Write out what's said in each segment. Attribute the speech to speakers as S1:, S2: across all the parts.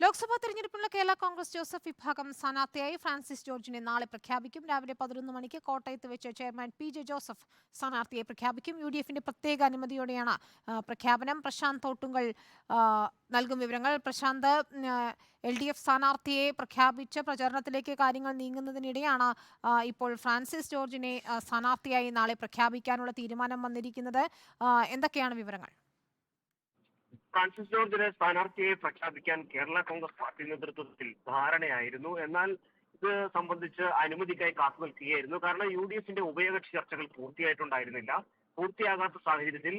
S1: ലോക്സഭാ തെരഞ്ഞെടുപ്പിനുള്ള കേരള കോൺഗ്രസ് ജോസഫ് വിഭാഗം സ്ഥാനാർത്ഥിയായി ഫ്രാൻസിസ് ജോർജിനെ നാളെ പ്രഖ്യാപിക്കും. രാവിലെ 11 മണിക്ക് കോട്ടയത്ത് വെച്ച് ചെയർമാൻ PJ ജോസഫ് സ്ഥാനാർത്ഥിയെ പ്രഖ്യാപിക്കും. UDFന്റെ പ്രത്യേക അനുമതിയോടെയാണ് പ്രഖ്യാപനം. പ്രശാന്ത് തോട്ടുങ്കൽ നൽകും വിവരങ്ങൾ. പ്രശാന്ത്, LDF സ്ഥാനാർത്ഥിയെ പ്രഖ്യാപിച്ച് പ്രചാരണത്തിലേക്ക് കാര്യങ്ങൾ നീങ്ങുന്നതിനിടെയാണ് ഇപ്പോൾ ഫ്രാൻസിസ് ജോർജിനെ സ്ഥാനാർത്ഥിയായി നാളെ പ്രഖ്യാപിക്കാനുള്ള തീരുമാനം വന്നിരിക്കുന്നത്. എന്തൊക്കെയാണ് വിവരങ്ങൾ?
S2: ഫ്രാൻസിസ് ജോർജിനെ സ്ഥാനാർത്ഥിയെ പ്രഖ്യാപിക്കാൻ കേരള കോൺഗ്രസ് പാർട്ടി നേതൃത്വത്തിൽ ധാരണയായിരുന്നു. എന്നാൽ ഇത് സംബന്ധിച്ച് അനുമതിക്കായി കാത്തു നിൽക്കുകയായിരുന്നു. കാരണം UDFന്റെ ഉഭയകക്ഷി ചർച്ചകൾ പൂർത്തിയായിട്ടുണ്ടായിരുന്നില്ല. പൂർത്തിയാകാത്ത സാഹചര്യത്തിൽ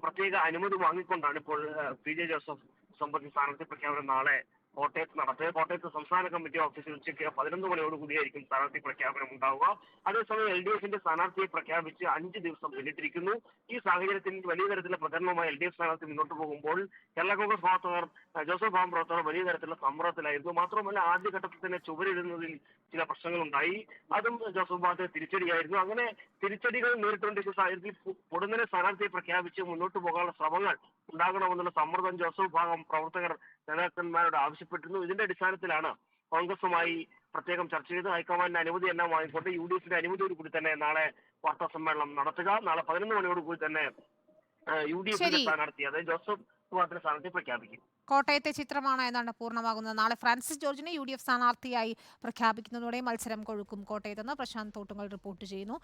S2: പ്രത്യേക അനുമതി വാങ്ങിക്കൊണ്ടാണ് ഇപ്പോൾ PJ ജോസഫ് സംബന്ധിച്ച സ്ഥാനാർത്ഥി പ്രഖ്യാപനം നാളെ കോട്ടയത്ത് നടത്തുക. കോട്ടയത്ത് സംസ്ഥാന കമ്മിറ്റി ഓഫീസിൽ ഉച്ചയ്ക്ക് 11 മണിയോടുകൂടിയായിരിക്കും സ്ഥാനാർത്ഥി പ്രഖ്യാപനം ഉണ്ടാവുക. അതേസമയം LDFന്റെ സ്ഥാനാർത്ഥിയെ പ്രഖ്യാപിച്ച് 5 ദിവസം പിന്നിട്ടിരിക്കുന്നു. ഈ സാഹചര്യത്തിൽ വലിയ തരത്തിലുള്ള പ്രചരണമായി LDF സ്ഥാനാർത്ഥി മുന്നോട്ട് പോകുമ്പോൾ കേരള കോൺഗ്രസ് പ്രവർത്തകർ, ജോസഫ് വിഭാഗം പ്രവർത്തകർ വലിയ തരത്തിലുള്ള സമ്മർദ്ദത്തിലായിരുന്നു. മാത്രമല്ല ആദ്യഘട്ടത്തിൽ തന്നെ ചുവരിടുന്നതിൽ ചില പ്രശ്നങ്ങളുണ്ടായി. അതും ജോസഫ് വിഭാഗത്തെ തിരിച്ചടിയായിരുന്നു. അങ്ങനെ തിരിച്ചടികൾ നേരിട്ടുകൊണ്ടിരിക്കുന്ന സാഹചര്യത്തിൽ ഉടനെ സ്ഥാനാർത്ഥിയെ പ്രഖ്യാപിച്ച് മുന്നോട്ട് പോകാനുള്ള ശ്രമങ്ങൾ ഉണ്ടാകണമെന്നുള്ള സമ്മർദ്ദം ജോസഫ് വിഭാഗം പ്രവർത്തകർ നേതാക്കന്മാരോട് ആവശ്യപ്പെട്ടിരുന്നു. ഇതിന്റെ അടിസ്ഥാനത്തിലാണ് കോൺഗ്രസുമായി പ്രത്യേകം ചർച്ച ചെയ്ത് ഹൈക്കമാൻഡിന്റെ അനുമതി എല്ലാം വാങ്ങിക്കൊണ്ട് UDFന്റെ അനുമതിയോട് കൂടി തന്നെ നാളെ വാർത്താ സമ്മേളനം നടത്തുക. നാളെ 11 മണിയോട് കൂടി തന്നെ UDFന്റെ സ്ഥാനാർത്ഥി, അതായത് ജോസഫ് വിഭാഗത്തിന്റെ സ്ഥാനാർത്ഥി പ്രഖ്യാപിക്കും.
S1: കോട്ടയത്തെ ചിത്രമാണ് എന്നാണ് പൂർണ്ണമാകുന്നത്. നാളെ ഫ്രാൻസിസ് ജോർജിനെ UDF സ്ഥാനാർത്ഥിയായി പ്രഖ്യാപിക്കുന്നതോടെ മത്സരം കൊഴുക്കും കോട്ടയത്ത് നിന്ന്. പ്രശാന്ത് തോട്ടുങ്കൽ റിപ്പോർട്ട് ചെയ്യുന്നു.